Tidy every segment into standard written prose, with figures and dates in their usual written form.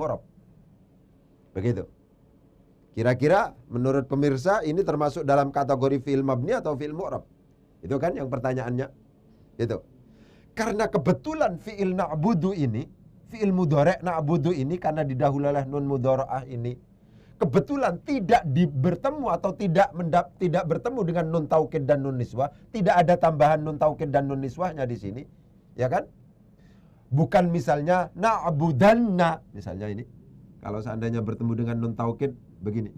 mu'rab. Begitu. Kira-kira menurut pemirsa ini termasuk dalam kategori fi'il mabni atau fi'il mu'rab? Itu kan yang pertanyaannya. Itu. Karena kebetulan fi'il na'budu ini, fi'il mudhari' na'budu ini karena didahului oleh nun mudhara'ah ini, kebetulan tidak bertemu atau tidak bertemu dengan nun taukid dan nun niswah, tidak ada tambahan nun taukid dan nun niswahnya di sini, ya kan? Bukan misalnya na'budanna, misalnya ini. Kalau seandainya bertemu dengan nun taukid begini.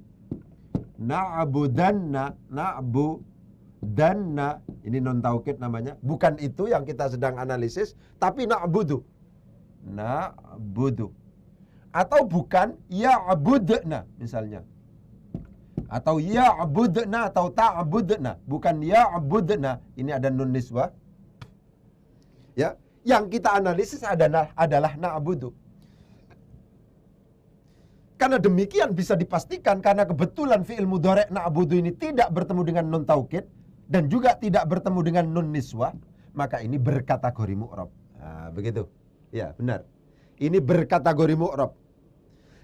Na'budanna, na'budanna, ini nun taukid namanya. Bukan itu yang kita sedang analisis, tapi na'budu. Na'budu. Atau bukan ya'budna misalnya. Atau ya'budna atau ta'budna, bukan ya'budna. Ini ada nun niswah. Ya, yang kita analisis adalah na'budu. Karena demikian bisa dipastikan karena kebetulan fi'il mudhari' na'budu ini tidak bertemu dengan nun taukid dan juga tidak bertemu dengan nun niswah, maka ini berkategori mu'rab. Nah, begitu. Ya, benar. Ini berkategori mu'rab.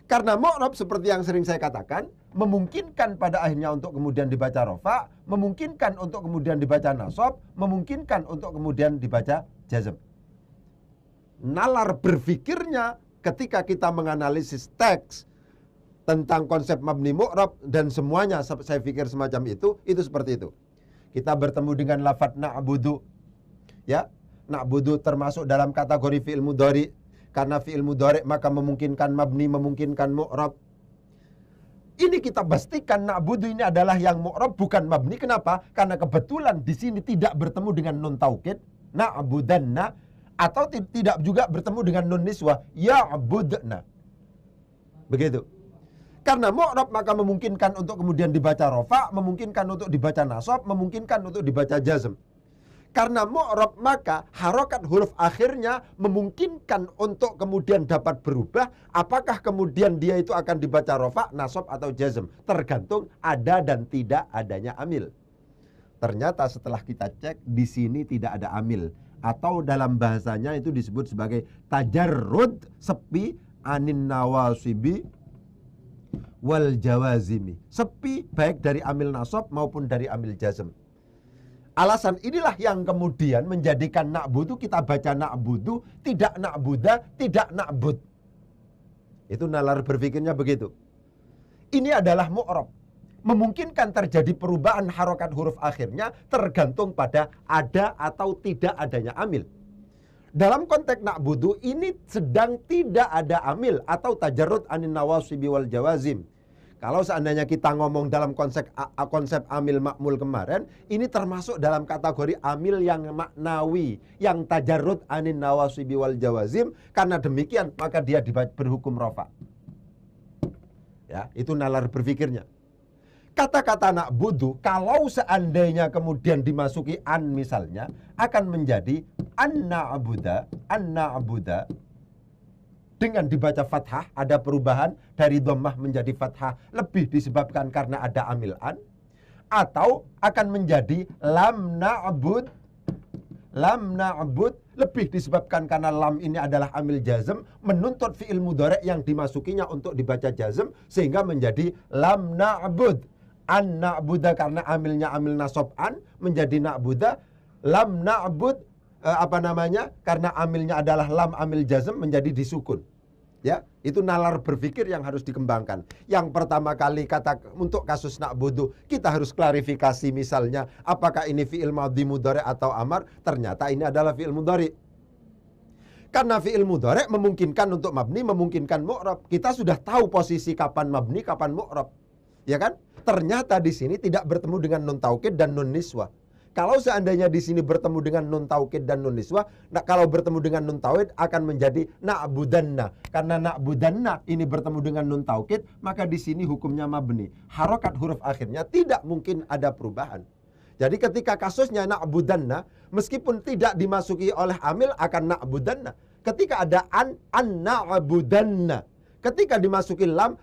Karena mu'rab seperti yang sering saya katakan, memungkinkan pada akhirnya untuk kemudian dibaca rofa, memungkinkan untuk kemudian dibaca nasab, memungkinkan untuk kemudian dibaca jazm. Nalar berpikirnya ketika kita menganalisis teks tentang konsep mabni mu'rab dan semuanya saya pikir semacam itu seperti itu. Kita bertemu dengan lafadz na'budu. Ya, na'budu termasuk dalam kategori fi'il mudhari. Karena fi'il mudhari maka memungkinkan mabni, memungkinkan mu'rab. Ini kita pastikan na'budu ini adalah yang mu'rab bukan mabni. Kenapa? Karena kebetulan di sini tidak bertemu dengan nun taukid, na'budanna, atau tidak juga bertemu dengan nun niswah, ya'budna. Begitu. Karena mu'rab maka memungkinkan untuk kemudian dibaca rofa, memungkinkan untuk dibaca nasab, memungkinkan untuk dibaca jazm. Karena mu'rab maka harokat huruf akhirnya memungkinkan untuk kemudian dapat berubah. Apakah kemudian dia itu akan dibaca rofa, nasab atau jazm, tergantung ada dan tidak adanya amil. Ternyata setelah kita cek di sini tidak ada amil, atau dalam bahasanya itu disebut sebagai tajarrud, sepi anin nawasibi wal jawazimi. Sepi baik dari amil nasab maupun dari amil jazm. Alasan inilah yang kemudian menjadikan na'budu kita baca na'budu, tidak na'buda, tidak na'bud. Itu nalar berpikirnya begitu. Ini adalah mu'rab. Memungkinkan terjadi perubahan harokat huruf akhirnya tergantung pada ada atau tidak adanya amil. Dalam konteks na'budu ini sedang tidak ada amil atau tajarrud anin nawasibi wal jawazim. Kalau seandainya kita ngomong dalam konsep amil makmul kemarin, ini termasuk dalam kategori amil yang maknawi, yang tajarrud anin nawasibi wal jawazim. Karena demikian maka dia berhukum rofa. Ya, itu nalar berpikirnya. Kata-kata na'budu kalau seandainya kemudian dimasuki an misalnya akan menjadi an-na'buda dengan dibaca fathah, ada perubahan dari dhammah menjadi fathah lebih disebabkan karena ada amil an, atau akan menjadi lam na'bud lebih disebabkan karena lam ini adalah amil jazm menuntut fi'il mudhari' yang dimasukinya untuk dibaca jazm sehingga menjadi lam na'bud. An na'buda karena amilnya amil nasab an menjadi na'buda. Lam na'bud karena amilnya adalah lam amil jazm menjadi disukun. Ya, itu nalar berpikir yang harus dikembangkan. Yang pertama kali untuk kasus na'budu kita harus klarifikasi misalnya apakah ini fi'il madhi mudhari atau amar. Ternyata ini adalah fi'il mudhari. Karena fi'il mudhari memungkinkan untuk mabni, memungkinkan mu'rab. Kita sudah tahu posisi kapan mabni, kapan mu'rab. Ya kan? Ternyata di sini tidak bertemu dengan nun taukid dan nun niswah. Kalau seandainya di sini bertemu dengan nun taukid dan nun niswah, kalau bertemu dengan nun taukid akan menjadi na'budanna. Karena na'budanna ini bertemu dengan nun taukid, maka di sini hukumnya mabni. Harokat huruf akhirnya tidak mungkin ada perubahan. Jadi ketika kasusnya na'budanna, meskipun tidak dimasuki oleh amil akan na'budanna. Ketika ada an na'budanna. Ketika dimasuki lam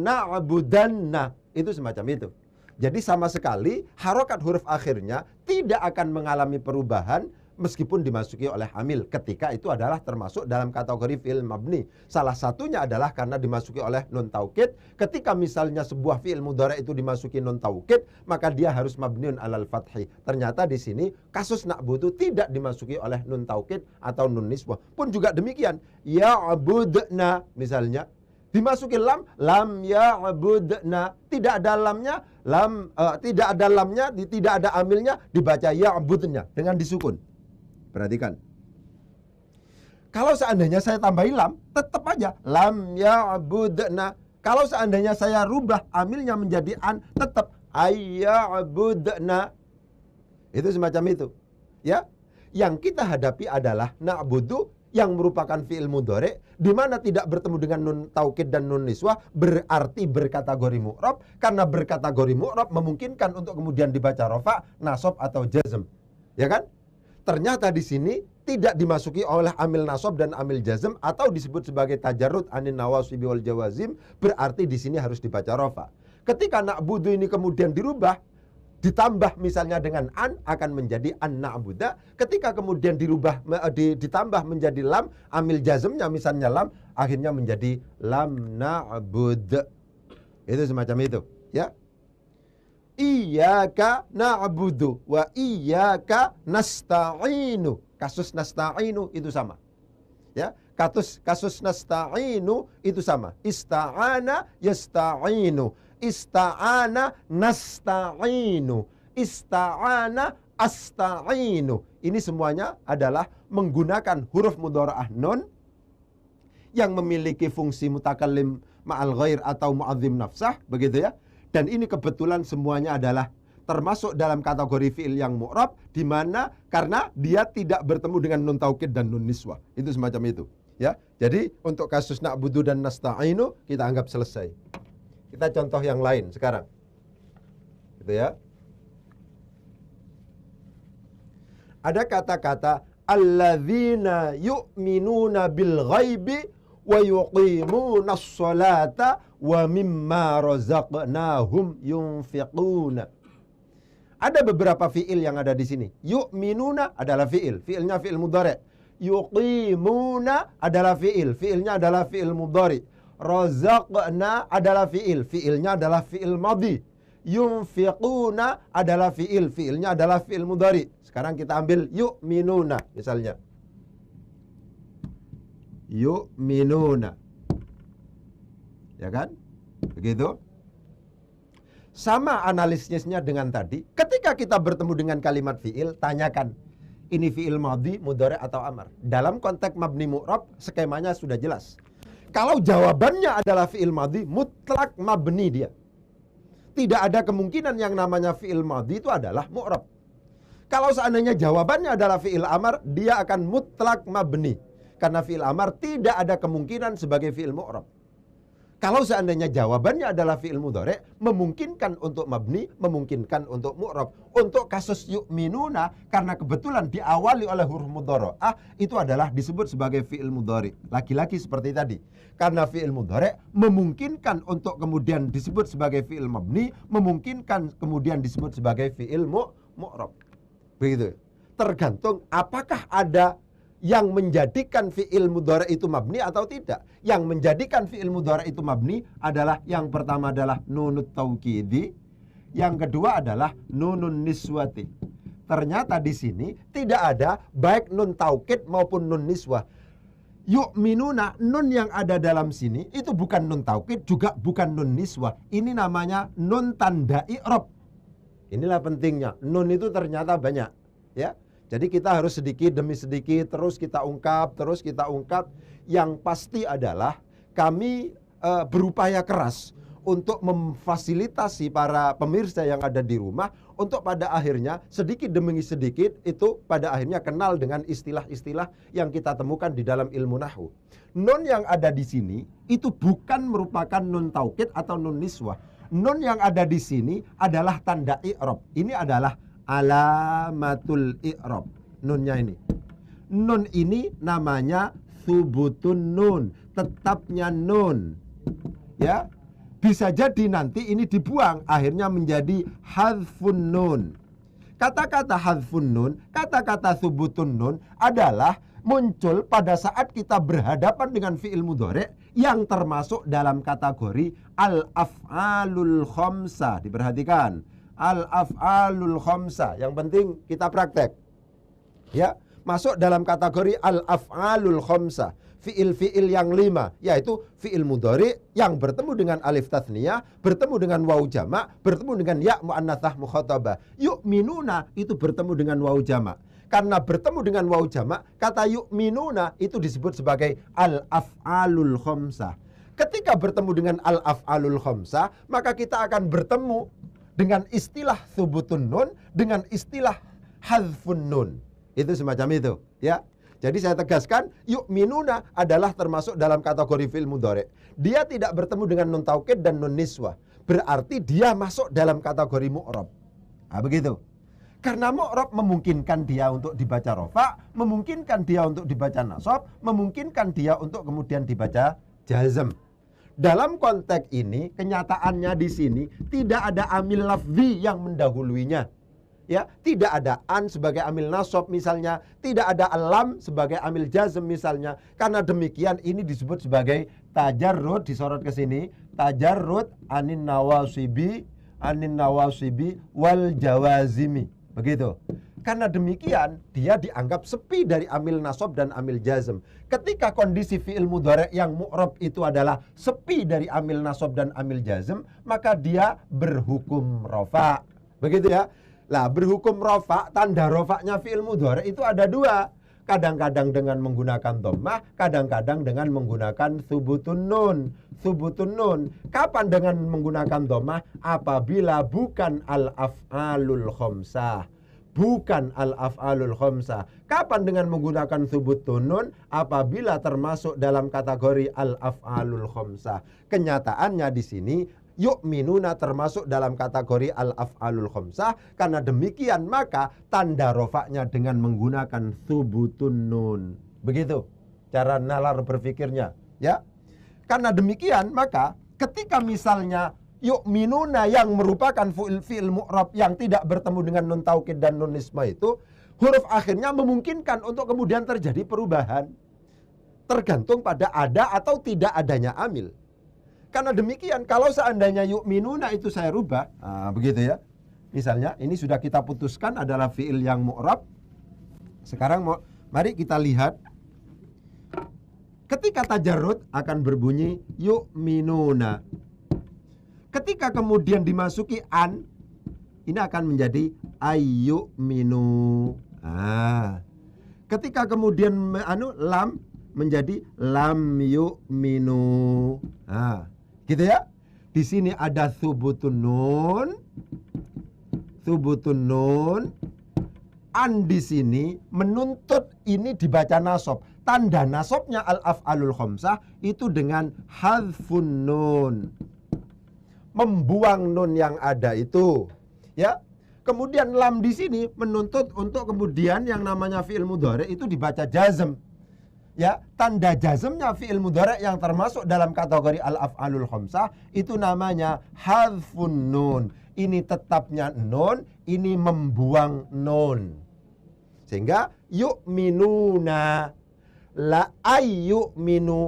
na'budanna. Itu semacam itu. Jadi sama sekali harokat huruf akhirnya tidak akan mengalami perubahan meskipun dimasuki oleh amil, ketika itu adalah termasuk dalam kategori fi'il mabni. Salah satunya adalah karena dimasuki oleh nun taukid. Ketika misalnya sebuah fi'il mudhari itu dimasuki nun taukid, maka dia harus mabniun alal fathi. Ternyata di sini kasus na'budu tidak dimasuki oleh nun taukid atau nun niswah. Pun juga demikian, ya'budna misalnya dimasuki lam ya'budna, tidak ada lamnya, tidak ada lamnya, tidak ada amilnya, dibaca ya'budnya dengan disukun. Perhatikan. Kalau seandainya saya tambahi lam, tetap aja lam ya'budna. Kalau seandainya saya rubah amilnya menjadi an, tetap ayya'budna. Itu semacam itu. Ya. Yang kita hadapi adalah na'budu yang merupakan fi'il mudhari di mana tidak bertemu dengan nun taukid dan nun niswah, berarti berkategori mu'rab. Karena berkategori mu'rab memungkinkan untuk kemudian dibaca rafa, nasab atau jazm. Ya kan? Ternyata di sini tidak dimasuki oleh amil nasab dan amil jazm atau disebut sebagai tajarrud anin nawasibi wal jawazim, berarti di sini harus dibaca rafa. Ketika na'budu ini kemudian dirubah ditambah misalnya dengan an, akan menjadi an na'buda. Ketika kemudian dirubah ditambah menjadi lam, amil jazmnya misalnya lam, akhirnya menjadi lam na'bud. Itu semacam itu, ya. Iyyaka na'budu wa iyyaka nasta'inu. Kasus nasta'inu itu sama. Ya, kasus nasta'inu itu sama. Ista'ana yasta'inu. Ista'ana nasta'inu. Ista'ana asta'inu. Ini semuanya adalah menggunakan huruf mudhara'ah nun yang memiliki fungsi mutakallim ma'al ghair atau mu'adzim nafsah, begitu ya. Dan ini kebetulan semuanya adalah termasuk dalam kategori fi'il yang mu'rab, di mana karena dia tidak bertemu dengan nun taukid dan nun niswah. Itu semacam itu, ya. Jadi untuk kasus na'budu dan nasta'inu kita anggap selesai. Kita contoh yang lain sekarang. Gitu ya. Ada kata-kata alladzina yu'minuna bil ghaibi wa yuqimuna sholata wa mimma razaqnahum yunfiquna. Ada beberapa fi'il yang ada di sini. Yu'minuna adalah fi'il, fi'ilnya fi'il mudhari'. Yuqimuna adalah fi'il, fi'ilnya adalah fi'il mudhari'. Razaqna adalah fi'il, fi'ilnya adalah fi'il madhi. Yunfiquna adalah fi'il, fi'ilnya adalah fi'il mudhari'. Sekarang kita ambil yu'minuna misalnya. Yu'minuna. Ya kan? Begitu. Sama analisisnya dengan tadi. Ketika kita bertemu dengan kalimat fi'il, tanyakan, ini fi'il madhi, mudhari' atau amar. Dalam konteks mabni mu'rab, skemanya sudah jelas. Kalau jawabannya adalah fi'il madhi, mutlak mabni dia. Tidak ada kemungkinan yang namanya fi'il madhi itu adalah mu'rab. Kalau seandainya jawabannya adalah fi'il amar, dia akan mutlak mabni. Karena fi'il amar tidak ada kemungkinan sebagai fi'il mu'rab. Kalau seandainya jawabannya adalah fi'il mudhari', memungkinkan untuk mabni, memungkinkan untuk mu'rab. Untuk kasus yu'minuna, karena kebetulan diawali oleh huruf mudhara'ah, itu adalah disebut sebagai fi'il mudhari'. Lagi-lagi seperti tadi. Karena fi'il mudhari' memungkinkan untuk kemudian disebut sebagai fi'il mabni, memungkinkan kemudian disebut sebagai fi'il mu'rab. Begitu. Tergantung apakah ada yang menjadikan fi'il mudhari' itu mabni atau tidak. Yang menjadikan fi'il mudhari' itu mabni adalah, yang pertama adalah nunut taukidi, yang kedua adalah nunun niswati. Ternyata di sini tidak ada baik nun taukid maupun nun niswah. Yu'minuna, nun yang ada dalam sini itu bukan nun taukid, juga bukan nun niswah. Ini namanya nun tanda i'rab. Inilah pentingnya. Nun itu ternyata banyak, ya. Jadi kita harus sedikit demi sedikit terus kita ungkap. Yang pasti adalah kami berupaya keras untuk memfasilitasi para pemirsa yang ada di rumah untuk pada akhirnya sedikit demi sedikit itu pada akhirnya kenal dengan istilah-istilah yang kita temukan di dalam ilmu nahwu. Nun yang ada di sini itu bukan merupakan nun taukid atau nun niswah. Nun yang ada di sini adalah tanda i'rab. Ini adalah alamatul i'rab. Nunnya ini. Nun ini namanya thubutun nun, tetapnya nun. Ya. Bisa jadi nanti ini dibuang, akhirnya menjadi hadfun nun. Kata-kata hadfun nun, kata-kata thubutun nun adalah muncul pada saat kita berhadapan dengan fi'il mudhari' yang termasuk dalam kategori al-af'alul khamsah. Diperhatikan, al-af'alul khamsah. Yang penting kita praktek. Ya, masuk dalam kategori al-af'alul khamsah. Fi'il-fi'il yang 5, yaitu fi'il mudhari yang bertemu dengan alif tathniyah, bertemu dengan waw jamak, bertemu dengan ya muannatsah mukhatabah. Yu'minuna itu bertemu dengan waw jamak. Karena bertemu dengan waw jamak, kata yu'minuna itu disebut sebagai al-af'alul khamsah. Ketika bertemu dengan al-af'alul khamsah, maka kita akan bertemu dengan istilah thubutun nun, dengan istilah hadfun nun. Itu semacam itu, ya. Jadi saya tegaskan, yu'minuna adalah termasuk dalam kategori fi'il mudhari. Dia tidak bertemu dengan nun taukid dan nun niswah. Berarti dia masuk dalam kategori mu'rab. Nah, begitu. Karena mu'rab memungkinkan dia untuk dibaca rofa, memungkinkan dia untuk dibaca nasab, memungkinkan dia untuk kemudian dibaca jazm. Dalam konteks ini, kenyataannya di sini tidak ada amil lafzi yang mendahuluinya. Ya, tidak ada an sebagai amil nasab misalnya, tidak ada alam sebagai amil jazm misalnya. Karena demikian ini disebut sebagai tajarrud, disorot ke sini, tajarrud anin nawasibi wal jawazimi. Begitu. Karena demikian dia dianggap sepi dari amil nasab dan amil jazm. Ketika kondisi fi'il mudhari yang mu'rab itu adalah sepi dari amil nasab dan amil jazm, maka dia berhukum rafa. Begitu ya. Lah, berhukum rofa, tanda rofaknya fi'il mudhari itu ada dua. Kadang-kadang dengan menggunakan dhammah, kadang-kadang dengan menggunakan thubutun nun. Thubutun nun. Kapan dengan menggunakan dhammah? Apabila bukan al-af'alul khamsah. Bukan al-af'alul khamsah. Kapan dengan menggunakan thubutun nun? Apabila termasuk dalam kategori al-af'alul khamsah. Kenyataannya di sini yu'minuna termasuk dalam kategori al-af'alul khamsah. Karena demikian maka tanda rofaknya dengan menggunakan thubutun nun. Begitu cara nalar berpikirnya, ya. Karena demikian maka ketika misalnya yu'minuna yang merupakan fi'il mu'rab yang tidak bertemu dengan nun taukid dan nun nisbah itu, huruf akhirnya memungkinkan untuk kemudian terjadi perubahan tergantung pada ada atau tidak adanya amil. Karena demikian, kalau seandainya yu'minuna itu saya rubah, begitu ya. Misalnya, ini sudah kita putuskan adalah fi'il yang mu'rab. Sekarang mari kita lihat. Ketika tajarrud akan berbunyi yu'minuna. Ketika kemudian dimasuki an, ini akan menjadi ayyu'minu. Ketika kemudian lam menjadi lam yu'minu. Gitu ya. Di sini ada thubutun nun. Thubutun nun. An di sini menuntut ini dibaca nasab. Tanda nasabnya al-af'alul khamsah itu dengan hadfun nun. Membuang nun yang ada itu. Ya. Kemudian lam di sini menuntut untuk kemudian yang namanya fi'il mudhari itu dibaca jazm. Ya, tanda jazmnya fi'il mudhari yang termasuk dalam kategori al-af'alul khamsah itu namanya hadfun nun. Ini tetapnya nun, ini membuang nun. Sehingga yu'minuna, la ayyu'minu,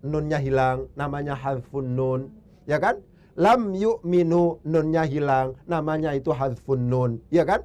nunnya hilang, namanya hadfun nun. Ya kan? Lam yu'minu, nunnya hilang, namanya itu hadfun nun. Ya kan?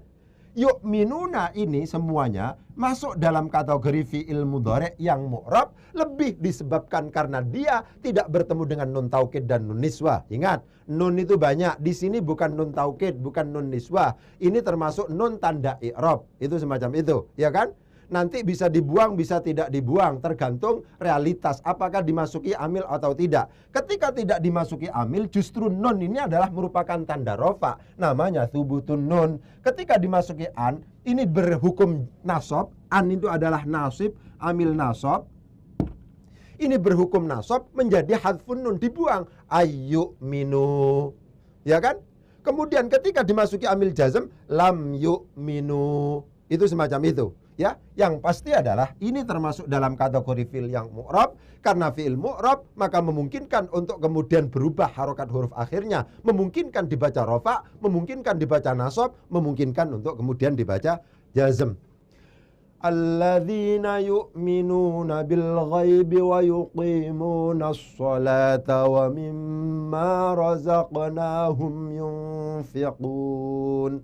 Yu'minuna ini semuanya masuk dalam kategori fi'il mudhari yang mu'rab, lebih disebabkan karena dia tidak bertemu dengan nun taukid dan nun niswah. Ingat, nun itu banyak. Di sini bukan nun taukid, bukan nun niswah. Ini termasuk nun tanda i'rab. Itu semacam itu, ya kan? Nanti bisa dibuang, bisa tidak dibuang, tergantung realitas apakah dimasuki amil atau tidak. Ketika tidak dimasuki amil, justru nun ini adalah merupakan tanda rofa, namanya thubutun nun. Ketika dimasuki an, ini berhukum nasab. An itu adalah nasib, amil nasab. Ini berhukum nasab menjadi hadfun nun, dibuang. Ayyu'minu, ya kan? Kemudian ketika dimasuki amil jazm, lam yu'minu, itu semacam itu. Ya, yang pasti adalah ini termasuk dalam kategori fi'il yang mu'rab. Karena fi'il mu'rab maka memungkinkan untuk kemudian berubah harokat huruf akhirnya, memungkinkan dibaca rofa, memungkinkan dibaca nasab, memungkinkan untuk kemudian dibaca jazm. Alladzina yu'minuna bil ghaibi wa yuqimuna as-salata wa mimma razaqnahum yunfiqun.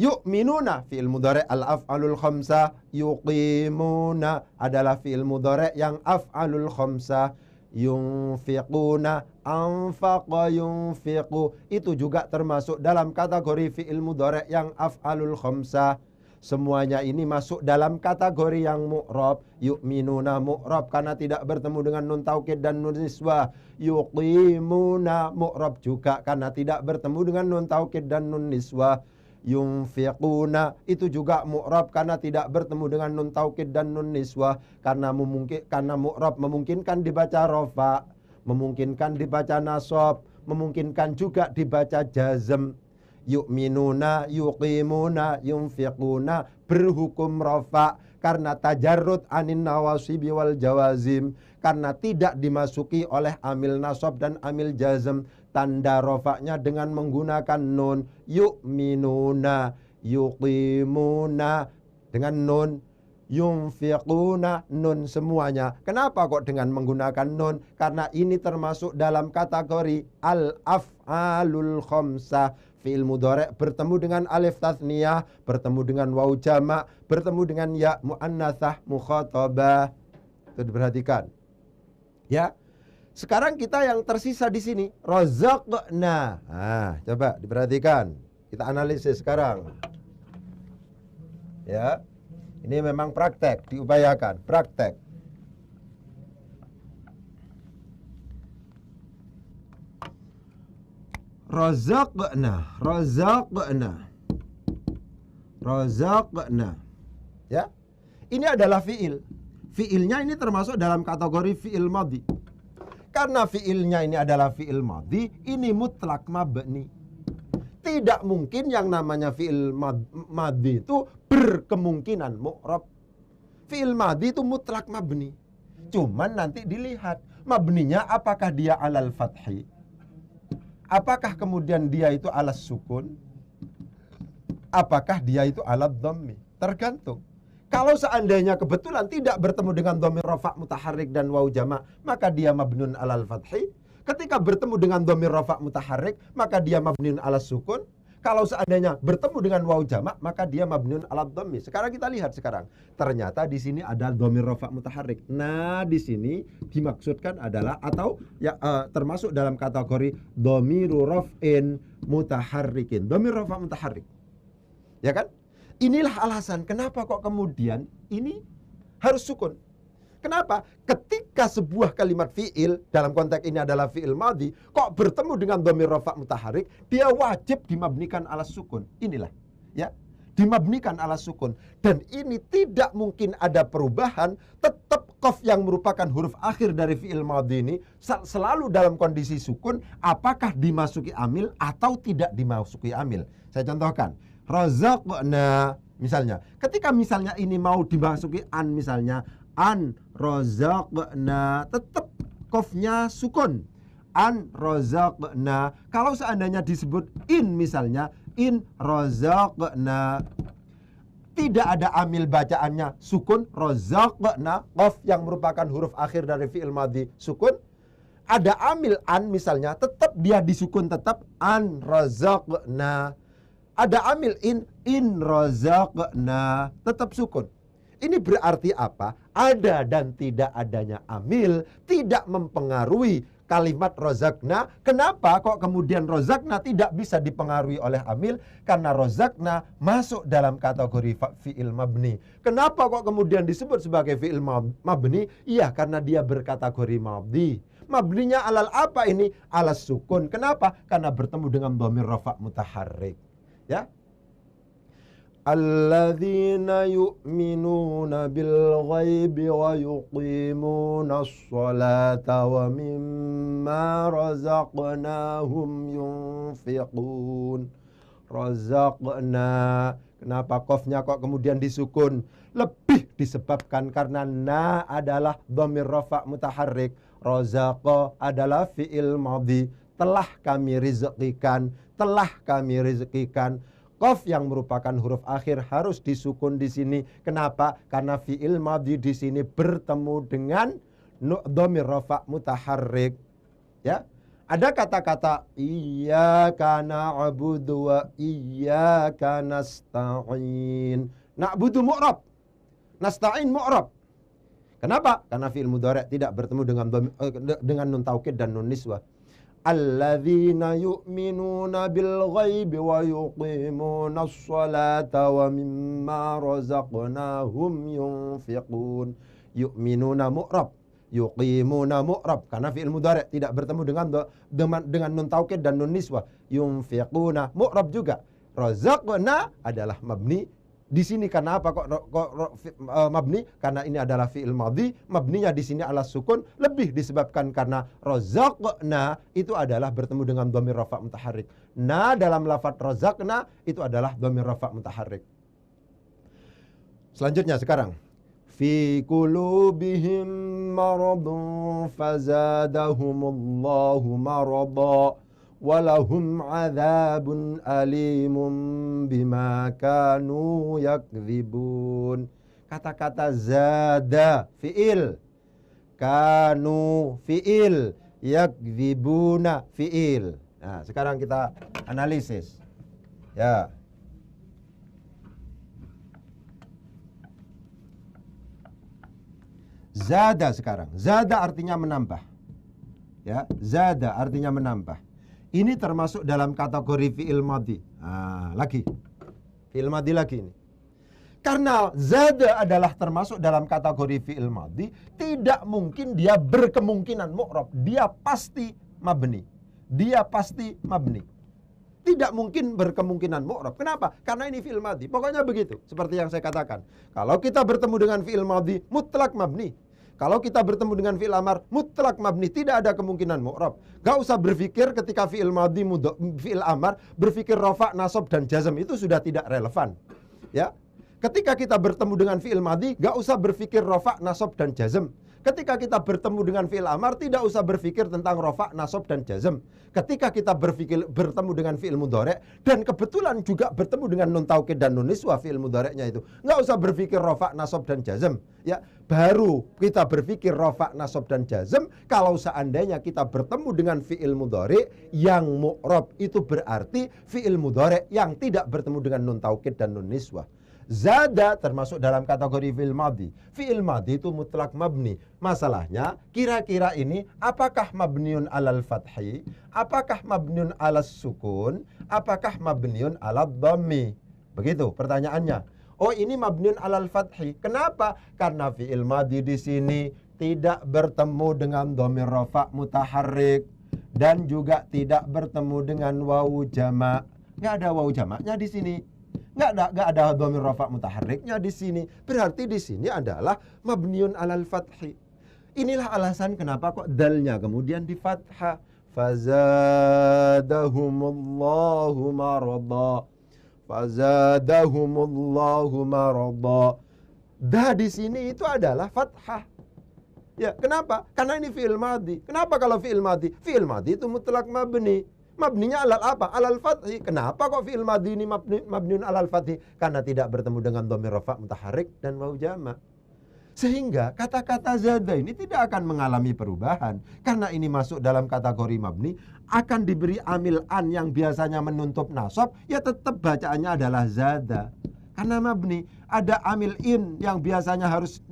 Yu'minuna fi'il mudhari' al-af'alul khamsah, yuqimuna adalah fi'il mudhari' yang af'alul khamsah, yunfiquna anfaqa yunfiqu itu juga termasuk dalam kategori fi'il mudhari' yang af'alul khamsah. Semuanya ini masuk dalam kategori yang mu'rab. Yu'minuna mu'rab karena tidak bertemu dengan nun taukid dan nun niswah. Yuqimuna mu'rab juga karena tidak bertemu dengan nun taukid dan nun niswah. Yunfiquna itu juga mu'rab karena tidak bertemu dengan nun taukid dan nun niswah, karena mu'rab memungkinkan dibaca rofa, memungkinkan dibaca nasab, memungkinkan juga dibaca jazm. Yu'minuna, yuqimuna, yunfiquna berhukum rofa karena tajarrud anin nawasibi wal jawazim, karena tidak dimasuki oleh amil nasab dan amil jazm. Tanda rofaknya dengan menggunakan nun. Yu'minuna, yuqimuna dengan nun, yunfiquna nun semuanya. Kenapa kok dengan menggunakan nun? Karena ini termasuk dalam kategori al-af'alul khamsah. Fi'il mudhari' bertemu dengan alif tathniyah, bertemu dengan waw jama', bertemu dengan ya muannatsah mukhatabah. Itu diperhatikan. Ya. Sekarang kita yang tersisa di sini razaqna. Nah, coba diperhatikan. Kita analisis sekarang. Ya. Ini memang praktek, diupayakan, praktek. Razaqna, razaqna. Razaqna. Ya. Ini adalah fi'il. Fi'ilnya ini termasuk dalam kategori fi'il madhi. Karena fi'ilnya ini adalah fi'il madhi, ini mutlak mabni. Tidak mungkin yang namanya fi'il madhi itu berkemungkinan mu'rab. Fi'il madhi itu mutlak mabni. Cuman nanti dilihat mabninya apakah dia alal fathi, apakah kemudian dia itu alas sukun, apakah dia itu alad dhammi. Tergantung. Kalau seandainya kebetulan tidak bertemu dengan dhamir rafa' mutaharrik dan waw jama', maka dia mabnun alal fathi. Ketika bertemu dengan dhamir rafa' mutaharrik, maka dia mabnun alas sukun. Kalau seandainya bertemu dengan waw jama', maka dia mabnun alad dhammi. Sekarang kita lihat sekarang. Ternyata di sini ada dhamir rafa' mutaharrik. Nah, di sini dimaksudkan adalah atau ya termasuk dalam kategori dhamiru raf'in mutaharrikin. Dhamir rafa' mutaharrik. Ya kan? Inilah alasan kenapa kok kemudian ini harus sukun. Kenapa? Ketika sebuah kalimat fi'il, dalam konteks ini adalah fi'il madhi, kok bertemu dengan dhamir rafa' mutaharrik, dia wajib dimabnikan alas sukun. Inilah, ya, dimabnikan alas sukun. Dan ini tidak mungkin ada perubahan, tetap qaf yang merupakan huruf akhir dari fi'il madhi ini selalu dalam kondisi sukun, apakah dimasuki amil atau tidak dimasuki amil. Saya contohkan. Razaqna misalnya. Ketika misalnya ini mau dimasuki an misalnya, an razaqna, tetap qafnya sukun. An razaqna. Kalau seandainya disebut in misalnya, in razaqna, tidak ada amil bacaannya sukun, razaqna, qaf yang merupakan huruf akhir dari fi'il madhi sukun. Ada amil an misalnya, tetap dia disukun, tetap an razaqna. Ada amil in razaqna, tetap sukun. Ini berarti apa? Ada dan tidak adanya amil tidak mempengaruhi kalimat razaqna. Kenapa kok kemudian razaqna tidak bisa dipengaruhi oleh amil? Karena razaqna masuk dalam kategori fi'il mabni. Kenapa kok kemudian disebut sebagai fi'il mabni? Iya, karena dia berkategori madhi. Mabninya alal apa ini? Alas sukun. Kenapa? Karena bertemu dengan dhamir rafa' mutaharrik. Ya, alladzina yu'minuna bil ghaibi wa yuqimuna as-salata wa mimma razaqnahum yunfiqun. Razaqna. Kenapa qafnya kok kemudian disukun? Lebih disebabkan karena na adalah dhamir rafa' mutaharrik, razaqa adalah fi'il madhi, telah kami rizqikan, telah kami rizqikan. Qaf yang merupakan huruf akhir harus disukun di sini. Kenapa? Karena fi'il madhi di sini bertemu dengan dhamir rafa' mutaharrik. Ya. Ada kata-kata iyyaka na'budu wa iyyaka nasta'in. Na'budu mu'rab, nasta'in mu'rab. Kenapa? Karena fi'il mudhari' tidak bertemu dengan nun taukid dan nun niswah. Alladzina yu'minuna bil ghaibi wa yuqimuna as-salata wa mimma razaqnahum yunfiqun. Yu'minuna mu'rab, yuqimuna mu'rab, karena fi'il mudhari' tidak bertemu dengan nun taukid dan nun niswah. Yunfiquna mu'rab juga. Razaqna adalah mabni di sini. Karena apa kok mabni? Karena ini adalah fi'il madhi, mabninya di sini ala sukun, lebih disebabkan karena razaqna itu adalah bertemu dengan dhamir rafa' mutaharrik. Na dalam lafaz razaqna itu adalah dhamir rafa' mutaharrik. Selanjutnya sekarang fi qulubihim maradun fazadahumullahu marada walahum adzabun alimun bima kanu yakdzibun. Kata-kata zada fi'il, kanu fi'il, yakdzibuna fi'il. Nah, sekarang kita analisis. Ya. Zada sekarang. Zada artinya menambah. Ya, zada artinya menambah. Ini termasuk dalam kategori fi'il madhi. Nah, lagi. Fi'il madhi lagi ini. Karena zada adalah termasuk dalam kategori fi'il madhi, tidak mungkin dia berkemungkinan mu'rab. Dia pasti mabni. Dia pasti mabni. Tidak mungkin berkemungkinan mu'rab. Kenapa? Karena ini fi'il madhi. Pokoknya begitu. Seperti yang saya katakan. Kalau kita bertemu dengan fi'il madhi, mutlak mabni. Kalau kita bertemu dengan fi'il amar, mutlak mabni, tidak ada kemungkinan mu'rab. Gak usah berpikir ketika fi'il madhi, fi'il amar, berpikir rafa', nasab, dan jazm. Itu sudah tidak relevan. Ya. Ketika kita bertemu dengan fi'il madhi, gak usah berpikir rafa', nasab, dan jazm. Ketika kita bertemu dengan fi'il amar, tidak usah berpikir tentang rafa', nasab, dan jazm. Ketika kita bertemu dengan fi'il mudhari' dan kebetulan juga bertemu dengan nun taukid dan nun niswah fi'il mudhari'nya itu, nggak usah berpikir rafa', nasab, dan jazm. Ya, baru kita berpikir rafa', nasab, dan jazm kalau seandainya kita bertemu dengan fi'il mudhari' yang mu'rab. Itu berarti fi'il mudhari' yang tidak bertemu dengan nun taukid dan nun niswah. Zada termasuk dalam kategori fi'il madhi. Fi'il madhi itu mutlak mabni. Masalahnya kira-kira ini apakah mabniun alal fathi, apakah mabniun alas sukun, apakah mabniun alad dhammi? Begitu pertanyaannya. Oh, ini mabniun alal fathi. Kenapa? Karena fi'il madhi di sini tidak bertemu dengan dhamir rafa' mutaharrik dan juga tidak bertemu dengan wawu jama'. Nggak ada wawu jama'nya di sini. Nggak ada dhamir rafa' mutaharriknya di sini. Berarti di sini adalah mabniun alal fathi. Inilah alasan kenapa kok dalnya kemudian di fathah. Fazadahumullahu marada. Fazadahumullahu marada. Da di sini itu adalah fathah. Ya, kenapa? Karena ini fi'il madhi. Kenapa kalau fi'il madhi? Fi'il madhi itu mutlak mabni. Mabninya alal apa? Alal fathi. Kenapa kok fi'il madhi ini mabniun alal fathi? Karena tidak bertemu dengan dhamir rafa' mutaharrik dan wawu jama'. Sehingga kata-kata zada ini tidak akan mengalami perubahan. Karena ini masuk dalam kategori mabni, akan diberi amil an yang biasanya menuntut nasab, ya tetap bacaannya adalah zada. Karena mabni, ada amil in yang biasanya harus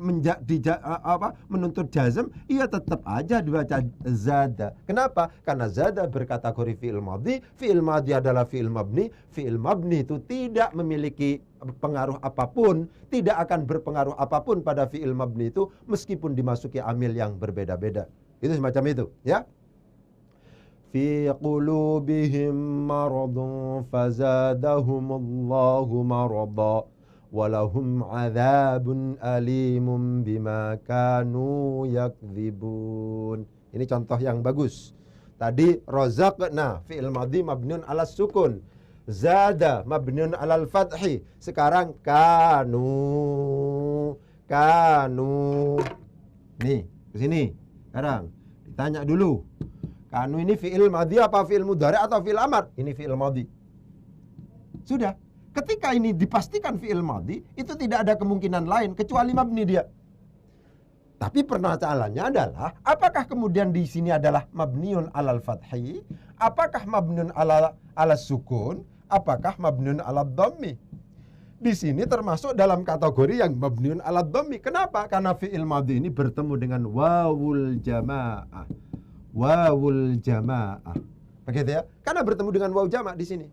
menuntut jazm, ia tetap aja dibaca zada. Kenapa? Karena zada berkategori fi'il madhi. Fi'il madhi adalah fi'il mabni. Fi'il mabni itu tidak memiliki pengaruh apapun, tidak akan berpengaruh apapun pada fi'il mabni itu meskipun dimasuki amil yang berbeda-beda. Itu semacam itu, ya. Fi qulubihim maradun fazadahumullahu marada walahum adzabun alimun bima kanu yakdzibun. Ini contoh yang bagus. Tadi razaqna fi'il madhi mabniun ala sukun. Zada mabniun alal fathi. Sekarang kanu. Nih, ke sini. Sekarang ditanya dulu. Kanu ini fi'il madhi apa fi'il mudhari atau fi'il amar? Ini fi'il madhi. Sudah. Ketika ini dipastikan fi'il madhi, itu tidak ada kemungkinan lain kecuali mabni dia. Tapi permasalahannya adalah, apakah kemudian di sini adalah mabniun alal fathi? Apakah mabniun ala sukun? Apakah mabniun ala dhammi? Di sini termasuk dalam kategori yang mabniun ala dhammi. Kenapa? Karena fi'il madhi ini bertemu dengan wawul jamaah. Wawul jamaah. Begitu ya? Karena bertemu dengan waw jamaah di sini.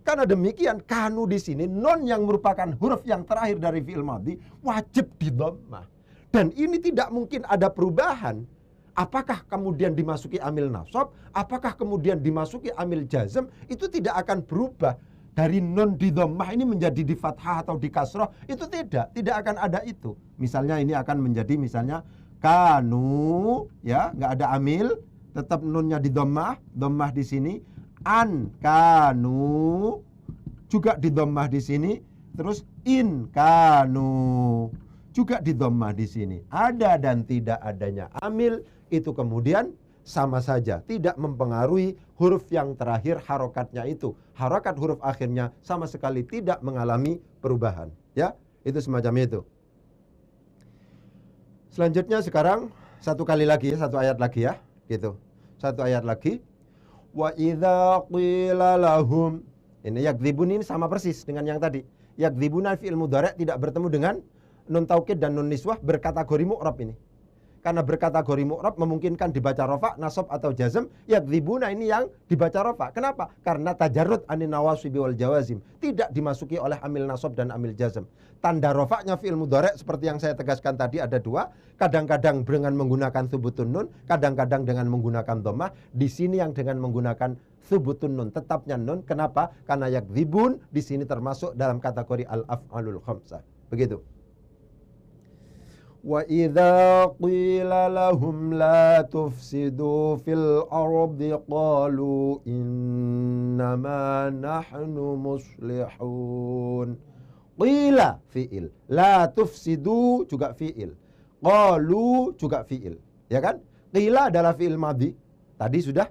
Karena demikian, kanu di sini non yang merupakan huruf yang terakhir dari fi'il madhi wajib didhammah. Dan ini tidak mungkin ada perubahan. Apakah kemudian dimasuki amil nasab, apakah kemudian dimasuki amil jazm, itu tidak akan berubah. Dari non di dhammah ini menjadi di fathah atau di kasroh, itu tidak akan ada itu. Misalnya ini akan menjadi misalnya kanu, ya, nggak ada amil, tetap nunnya di dhammah di sini. An kanu juga di dhammah di sini, terus in kanu juga di dhammah di sini. Ada dan tidak adanya amil itu kemudian sama saja, tidak mempengaruhi huruf yang terakhir harokatnya itu. Harokat huruf akhirnya sama sekali tidak mengalami perubahan. Ya, itu semacam itu. Selanjutnya sekarang satu kali lagi ya, satu ayat lagi ya, gitu. Satu ayat lagi. Wa idza qila lahum. Ini yakdzibun ini sama persis dengan yang tadi. Yakdzibuna fi'il mudhari' tidak bertemu dengan nun taukid dan nun niswah, berkategori mu'rab ini. Karena berkategori mu'rab memungkinkan dibaca rafa, nasab atau jazm. Yakdzibuna ini yang dibaca rafa. Kenapa? Karena tajarrud anin nawasibi wal jawazim, tidak dimasuki oleh amil nasab dan amil jazm. Tanda rafa'nya fi'il mudhari' seperti yang saya tegaskan tadi ada dua. Kadang-kadang dengan menggunakan thubutun nun, kadang-kadang dengan menggunakan dhammah. Di sini yang dengan menggunakan thubutun nun, tetapnya nun. Kenapa? Karena yakdzibun di sini termasuk dalam kategori al-af'alul khamsah. Begitu. Wa idza qila lahum la tufsidu fil ardi qalu innama nahnu muslihun. Qila fi'il, la tufsidu juga fi'il, qalu juga fi'il, ya kan? Qila adalah fi'il madhi. Tadi sudah.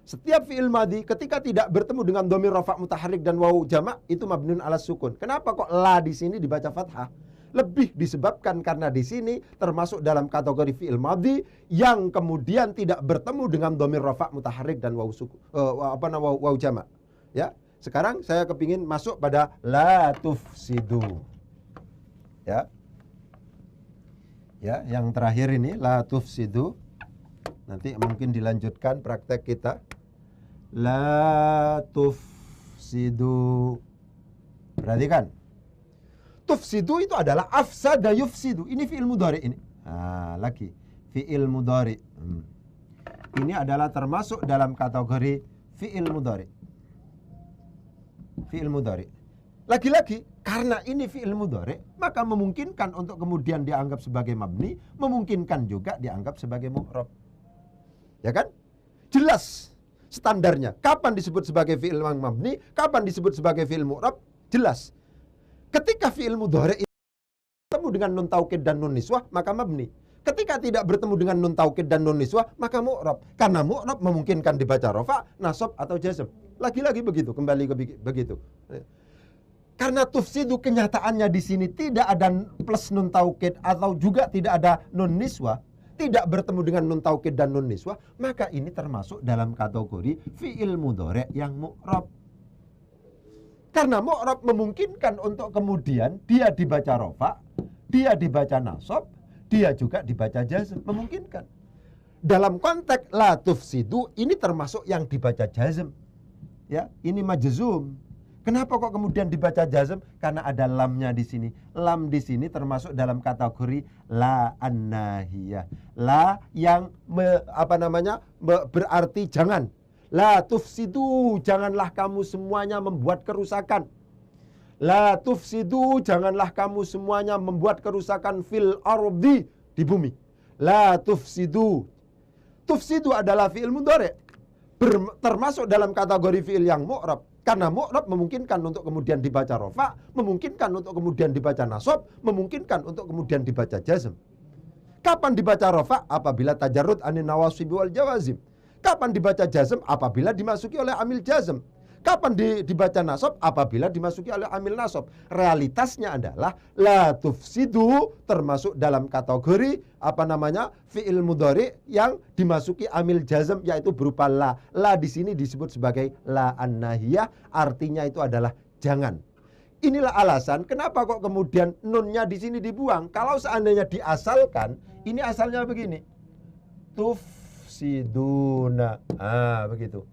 Setiap fi'il madhi ketika tidak bertemu dengan dhamir rafa' mutaharrik dan wawu jama' itu mabniun ala sukun. Kenapa kok la di sini dibaca fathah? Lebih disebabkan karena di sini termasuk dalam kategori fi'il madhi yang kemudian tidak bertemu dengan dhamir rafa' mutaharrik dan wawu wawu jama'. Ya, sekarang saya kepingin masuk pada la tufsidu. Ya. Ya, yang terakhir ini la tufsidu. Nanti mungkin dilanjutkan praktek kita. La tufsidu. Perhatikan. Tufsidu itu adalah afsada yufsidu. Ini fi'il mudhari ini. Lagi fi'il mudhari. Ini adalah termasuk dalam kategori fi'il mudhari. Fi'il mudhari. Lagi-lagi karena ini fi'il mudhari, maka memungkinkan untuk kemudian dianggap sebagai mabni, memungkinkan juga dianggap sebagai mu'rab. Ya kan? Jelas standarnya. Kapan disebut sebagai fi'il mabni, kapan disebut sebagai fi'il mu'rab, jelas. Ketika fi'il mudhari bertemu dengan nun taukid dan nun niswah, maka mabni. Ketika tidak bertemu dengan nun taukid dan nun niswah, maka mu'rab. Karena mu'rab memungkinkan dibaca rafa, nasab atau jazm. Lagi-lagi begitu, kembali ke begitu. Karena tufsidu kenyataannya di sini tidak ada plus nun taukid atau juga tidak ada nun niswah, tidak bertemu dengan nun taukid dan nun niswah, maka ini termasuk dalam kategori fi'il mudhari yang mu'rab. Karena mu'rab memungkinkan untuk kemudian dia dibaca rafa, dia dibaca nasab, dia juga dibaca jazm, memungkinkan. Dalam konteks la tufsidu ini termasuk yang dibaca jazm. Ya, ini majzum. Kenapa kok kemudian dibaca jazm? Karena ada lamnya di sini. Lam di sini termasuk dalam kategori la an-nahiyah. La yang berarti jangan. La tufsidu, janganlah kamu semuanya membuat kerusakan. La tufsidu, janganlah kamu semuanya membuat kerusakan fil ardi, di bumi. La tufsidu. Tufsidu adalah fi'il mudhari. termasuk dalam kategori fi'il yang mu'rab. Karena mu'rab memungkinkan untuk kemudian dibaca rofa, memungkinkan untuk kemudian dibaca nasab, memungkinkan untuk kemudian dibaca jazm. Kapan dibaca rofa? Apabila tajarrud anin nawasib wal jawazim. Kapan dibaca jazm? Apabila dimasuki oleh amil jazm. Kapan dibaca nasab? Apabila dimasuki oleh amil nasab. Realitasnya adalah la tufsidu termasuk dalam kategori fi'il mudhari yang dimasuki amil jazm, yaitu berupa la. La di sini disebut sebagai la an-nahiyah, artinya itu adalah jangan. Inilah alasan kenapa kok kemudian nunnya di sini dibuang. Kalau seandainya diasalkan, ini asalnya begini. Tufsiduna. Begitu.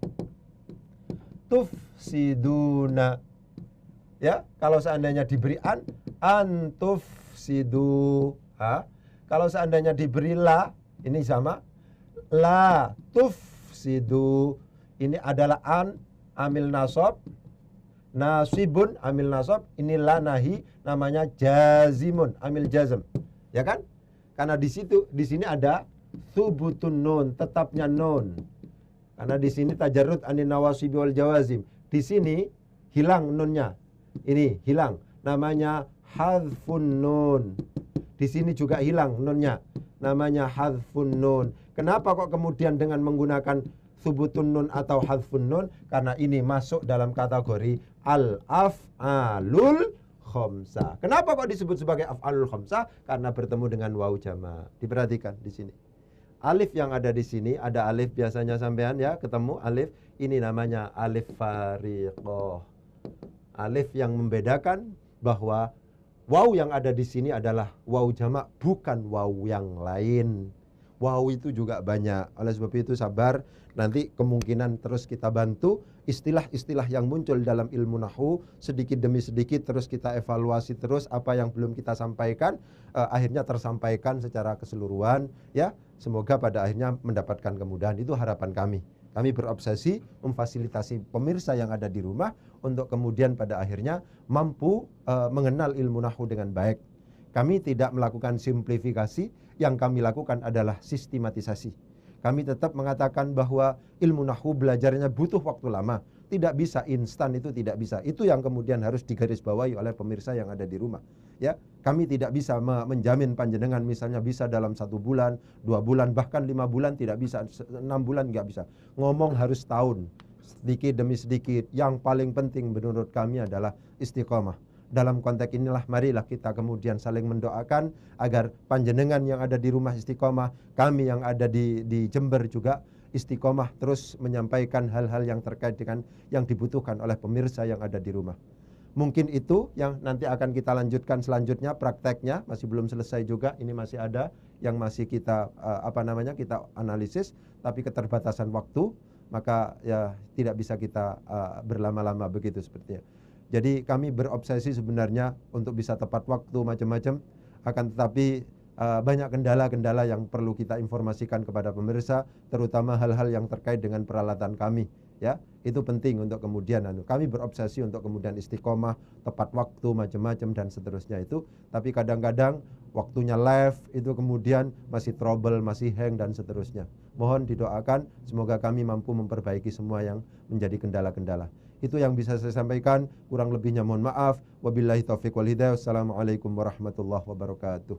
Tufsiduna. Ya, kalau seandainya diberi antufsidu. Kalau seandainya diberi la, ini sama. La tufsidu. Ini adalah amil nasab. Nasibun amil nasab, ini la nahi, namanya jazimun amil jazm. Ya kan? Karena di sini ada thubutun nun, tetapnya nun. Karena di sini tajarrud anin nawasibi wal jawazim. Di sini hilang nunnya. Ini hilang, namanya hadfun nun. Di sini juga hilang nunnya, namanya hadfun nun. Kenapa kok kemudian dengan menggunakan thubutun nun atau hadfun nun? Karena ini masuk dalam kategori al-af'alul khamsah. Kenapa kok disebut sebagai af'alul khamsah? Karena bertemu dengan wawu jama'. Diperhatikan di sini. Alif yang ada di sini, ada alif biasanya sampean ya, ketemu alif, ini namanya alif fariqah. Alif yang membedakan bahwa wawu yang ada di sini adalah wawu jama', bukan wawu yang lain. Wawu itu juga banyak. Oleh sebab itu sabar, nanti kemungkinan terus kita bantu istilah-istilah yang muncul dalam ilmu nahwu sedikit demi sedikit, terus kita evaluasi terus apa yang belum kita sampaikan, akhirnya tersampaikan secara keseluruhan ya. Semoga pada akhirnya mendapatkan kemudahan. Itu harapan kami. Kami berobsesi memfasilitasi pemirsa yang ada di rumah untuk kemudian pada akhirnya mampu mengenal ilmu nahwu dengan baik. Kami tidak melakukan simplifikasi, yang kami lakukan adalah sistematisasi. Kami tetap mengatakan bahwa ilmu nahwu belajarnya butuh waktu lama. Tidak bisa instan, itu tidak bisa. Itu yang kemudian harus digarisbawahi oleh pemirsa yang ada di rumah. Ya, kami tidak bisa menjamin panjenengan misalnya bisa dalam 1 bulan, 2 bulan, bahkan 5 bulan tidak bisa, 6 bulan nggak bisa. Ngomong harus tahun, sedikit demi sedikit. Yang paling penting menurut kami adalah istiqomah. Dalam konteks inilah marilah kita kemudian saling mendoakan agar panjenengan yang ada di rumah istiqomah, kami yang ada di Jember juga istiqomah terus menyampaikan hal-hal yang terkait dengan yang dibutuhkan oleh pemirsa yang ada di rumah. Mungkin itu yang nanti akan kita lanjutkan selanjutnya prakteknya, masih belum selesai juga, ini masih ada yang masih kita kita analisis, tapi keterbatasan waktu maka ya tidak bisa kita berlama-lama begitu sepertinya. Jadi kami berobsesi sebenarnya untuk bisa tepat waktu macam-macam, akan tetapi banyak kendala-kendala yang perlu kita informasikan kepada pemirsa, terutama hal-hal yang terkait dengan peralatan kami. Ya, itu penting untuk kemudian kami berobsesi untuk kemudian istiqomah, tepat waktu macam-macam dan seterusnya itu. Tapi kadang-kadang waktunya live itu kemudian masih trouble, masih hang dan seterusnya. Mohon didoakan semoga kami mampu memperbaiki semua yang menjadi kendala-kendala. Itu yang bisa saya sampaikan, kurang lebihnya mohon maaf. Wabillahi taufiq wal hidayah. Wassalamualaikum warahmatullahi wabarakatuh.